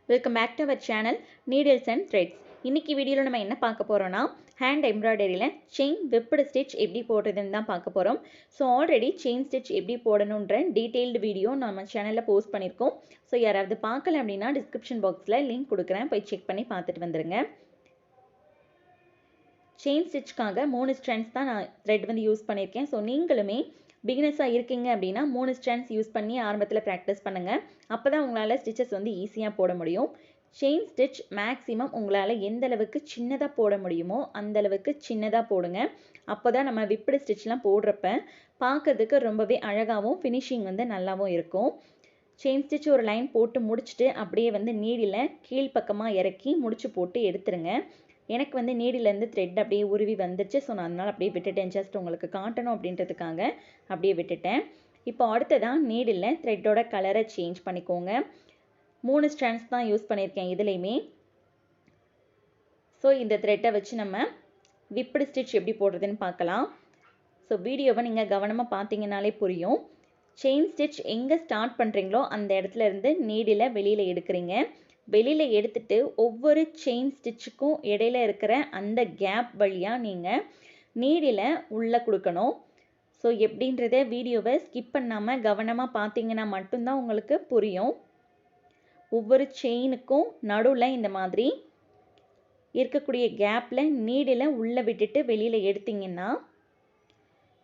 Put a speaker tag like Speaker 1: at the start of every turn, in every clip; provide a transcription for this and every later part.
Speaker 1: Welcome back to our channel Needles and Threads. இன்னைக்கு வீடியோல நம்ம என்ன பார்க்க போறோம்னா hand embroideryல chain whipped stitch எப்படி போடுறதுன்னு தான் பார்க்க போறோம். So already chain stitch எப்படி போடணும்ன்ற detailed வீடியோ நம்ம சேனல்ல போஸ்ட் பண்ணிருக்கோம். So யாராவது பார்க்கல அப்படினா description boxல லிங்க் கொடுக்கிறேன், போய் செக் பண்ணி பார்த்துட்டு வந்துருங்க. chain stitchக்காக 3 strands தான் நான் thread வந்து யூஸ் பண்ணிருக்கேன். So நீங்களுமே பிகினர்ஸா இருக்கீங்க அப்படினா 3 strands யூஸ் பண்ணி ஆரம்பத்துல பிராக்டீஸ் பண்ணுங்க. அப்பதான் உங்களால ஸ்டிச்சஸ் வந்து ஈஸியா போட முடியும். chain stitch maximum உங்களால எந்த அளவுக்கு சின்னதா போட முடியுமோ அந்த அளவுக்கு சின்னதா போடுங்க. அப்பதான் நம்ம whipped stitchலாம் போடுறப்ப பார்க்கிறதுக்கு ரொம்பவே அழகாவும் ஃபினிஷிங் வந்து நல்லாவும் இருக்கும். chain stitch ஒரு லைன் போட்டு முடிச்சிட்டு அப்படியே வந்து நீடில கீழ் பக்கமா இறக்கி முடிச்சு போட்டு எடுத்துருங்க. எனக்கு வந்து நீடில இருந்து thread அப்படியே உருவி வந்துச்சு. ஸோ நான் அதனால அப்படியே விட்டுட்டேன். ஜஸ்ட் உங்களுக்கு காட்டணும் அப்படின்றதுக்காக அப்படியே விட்டுட்டேன். இப்போ அடுத்ததான் நீடில த்ரெட்டோட கலரை சேஞ்ச் பண்ணிக்கோங்க. 3 strands தான் யூஸ் பண்ணியிருக்கேன் இதுலையுமே. ஸோ இந்த த்ரெட்டை வச்சு நம்ம whipped stitch எப்படி போடுறதுன்னு பார்க்கலாம். ஸோ வீடியோவை நீங்கள் கவனமாக பார்த்தீங்கன்னாலே புரியும். chain stitch எங்கே ஸ்டார்ட் பண்ணுறீங்களோ அந்த இடத்துல இருந்து நீடில வெளியில் எடுக்கிறீங்க. வெளியில் எடுத்துட்டு ஒவ்வொரு chain stitchக்கும் இடையில இருக்கிற அந்த கேப் வழியாக நீங்கள் நீடில உள்ளே கொடுக்கணும். ஸோ எப்படின்றத வீடியோவை ஸ்கிப் பண்ணாமல் கவனமாக பார்த்தீங்கன்னா மட்டும்தான் உங்களுக்கு புரியும். ஒவ்வொரு செயினுக்கும் நடுவில் இந்த மாதிரி இருக்கக்கூடிய கேப்பில் நீடில் உள்ளே விட்டுட்டு வெளியில் எடுத்தீங்கன்னா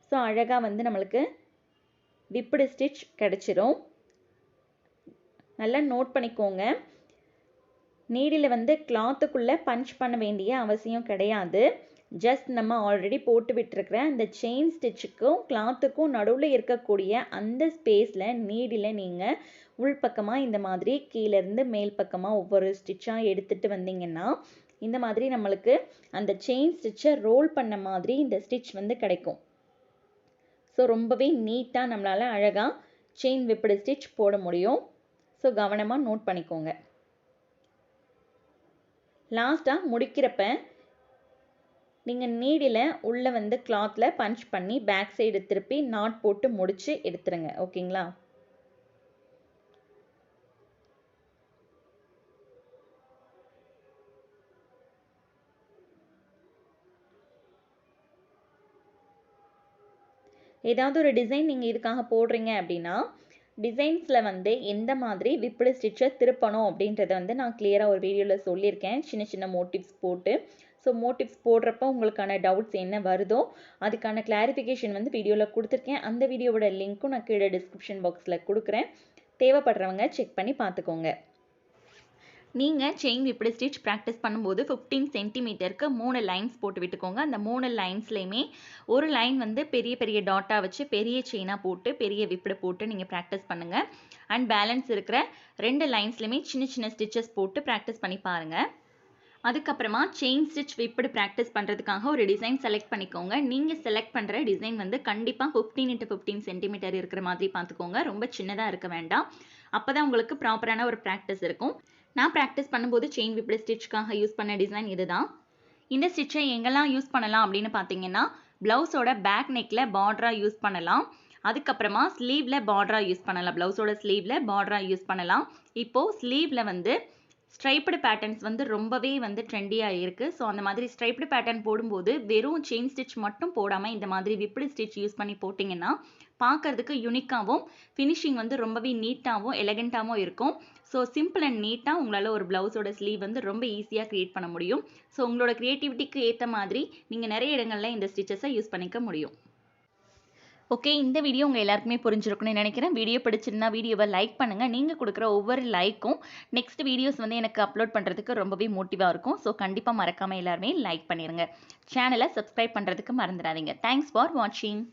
Speaker 1: ஸோ அழகாக வந்து நம்மளுக்கு whipped stitch கிடச்சிரும். நல்லா நோட் பண்ணிக்கோங்க. நீடில் வந்து கிளாத்துக்குள்ளே பஞ்ச் பண்ண வேண்டிய அவசியம் கிடையாது. ஜஸ்ட் நம்ம ஆல்ரெடி போட்டு விட்டுருக்கிற அந்த செயின் ஸ்டிச்சுக்கும் கிளாத்துக்கும் நடுவில் இருக்கக்கூடிய அந்த ஸ்பேஸில் நீடில் நீங்கள் உள்பக்கமாக இந்த மாதிரி கீழேருந்து மேல் பக்கமாக ஒவ்வொரு ஸ்டிச்சாக எடுத்துகிட்டு வந்தீங்கன்னா இந்த மாதிரி நம்மளுக்கு அந்த செயின் ஸ்டிச்சை ரோல் பண்ண மாதிரி இந்த ஸ்டிச் வந்து கிடைக்கும். ஸோ ரொம்பவே நீட்டாக நம்மளால் அழகாக செயின் whipped stitch போட முடியும். ஸோ கவனமாக நோட் பண்ணிக்கோங்க. லாஸ்ட்டாக முடிக்கிறப்ப நீங்கள் நீடில் உள்ளே வந்து கிளாத்தில் பஞ்ச் பண்ணி பேக் சைடு திருப்பி நாட் போட்டு முடிச்சு எடுத்துருங்க. ஓகேங்களா? ஏதாவது ஒரு டிசைன் நீங்கள் இதுக்காக போடுறீங்க அப்படின்னா டிசைன்ஸில் வந்து எந்த மாதிரி whipped stitch திருப்பணும் அப்படின்றத வந்து நான் கிளியராக ஒரு வீடியோவில் சொல்லியிருக்கேன். சின்ன சின்ன மோட்டிவ்ஸ் போட்டு. ஸோ மோட்டிவ்ஸ் போடுறப்போ உங்களுக்கான டவுட்ஸ் என்ன வருதோ அதுக்கான கிளாரிஃபிகேஷன் வந்து வீடியோவில் கொடுத்துருக்கேன். அந்த வீடியோவோட லிங்க்கும் நான் கீழே டிஸ்கிரிப்ஷன் பாக்ஸில் கொடுக்குறேன். தேவைப்படுறவங்க செக் பண்ணி பார்த்துக்கோங்க. நீங்கள் செயின் whipped stitch ப்ராக்டிஸ் பண்ணும்போது 15 சென்டிமீட்டருக்கு 3 லைன்ஸ் போட்டு விட்டுக்கோங்க. அந்த 3 லைன்ஸ்லையுமே ஒரு லைன் வந்து பெரிய பெரிய டாட்டாக வச்சு பெரிய செயினாக போட்டு பெரிய whipped போட்டு நீங்கள் ப்ராக்டிஸ் பண்ணுங்கள். அண்ட் பேலன்ஸ் இருக்கிற 2 லைன்ஸ்லையுமே சின்ன சின்ன ஸ்டிச்சஸ் போட்டு ப்ராக்டிஸ் பண்ணி பாருங்கள். அதுக்கப்புறமா செயின் ஸ்டிச் whipped ப்ராக்டிஸ் பண்ணுறதுக்காக ஒரு டிசைன் செலக்ட் பண்ணிக்கோங்க. நீங்கள் செலக்ட் பண்ணுற டிசைன் வந்து கண்டிப்பாக 15 x 15 சென்டிமீட்டர் இருக்கிற மாதிரி பார்த்துக்கோங்க. ரொம்ப சின்னதாக இருக்க வேண்டாம். அப்போ தான் உங்களுக்கு ப்ராப்பரான ஒரு ப்ராக்டிஸ் இருக்கும். நான் ப்ராக்டிஸ் பண்ணும்போது செயின் whipped ஸ்டிச்சுக்காக யூஸ் பண்ண டிசைன் இதுதான். இந்த ஸ்டிச்சை எங்கெல்லாம் யூஸ் பண்ணலாம் அப்படின்னு பார்த்தீங்கன்னா ப்ளவுஸோட பேக் நெக்கில் பார்டராக யூஸ் பண்ணலாம். அதுக்கப்புறமா ஸ்லீவில் பார்டராக யூஸ் பண்ணலாம். ப்ளவுஸோட ஸ்லீவில் பார்டராக யூஸ் பண்ணலாம். இப்போது ஸ்லீவில் வந்து ஸ்ட்ரைப்டு பேட்டர்ன்ஸ் வந்து ரொம்பவே வந்து ட்ரெண்டியாக இருக்குது. ஸோ அந்த மாதிரி ஸ்ட்ரைப்டு பேட்டர்ன் போடும்போது வெறும் செயின் ஸ்டிச் மட்டும் போடாமல் இந்த மாதிரி whipped stitch யூஸ் பண்ணி போட்டிங்கன்னா பார்க்கறதுக்கு யூனிக்காகவும் ஃபினிஷிங் வந்து ரொம்பவே நீட்டாகவும் எலகண்ட்டாகவும் இருக்கும். ஸோ சிம்பிள் அண்ட் நீட்டாக உங்களால் ஒரு ப்ளவுஸோட ஸ்லீவ் வந்து ரொம்ப ஈஸியாக க்ரியேட் பண்ண முடியும். ஸோ உங்களோட க்ரியேட்டிவிட்டிக்கு ஏற்ற மாதிரி நீங்கள் நிறைய இடங்களில் இந்த ஸ்டிச்சஸை யூஸ் பண்ணிக்க முடியும். ஓகே, இந்த வீடியோ உங்கள் எல்லாருக்குமே புரிஞ்சிருக்குன்னு நினைக்கிறேன். வீடியோ பிடிச்சிருந்தா வீடியோவை லைக் பண்ணுங்கள். நீங்கள் கொடுக்குற ஒவ்வொரு லைக்கும் நெக்ஸ்ட் வீடியோஸ் வந்து எனக்கு அப்லோட் பண்ணுறதுக்கு ரொம்பவே மோட்டிவாக இருக்கும். ஸோ கண்டிப்பாக மறக்காமல் எல்லாருமே லைக் பண்ணிடுங்க. சேனலை சப்ஸ்கிரைப் பண்ணுறதுக்கு மறந்துடாதீங்க. தேங்க்ஸ் ஃபார் வாட்சிங்.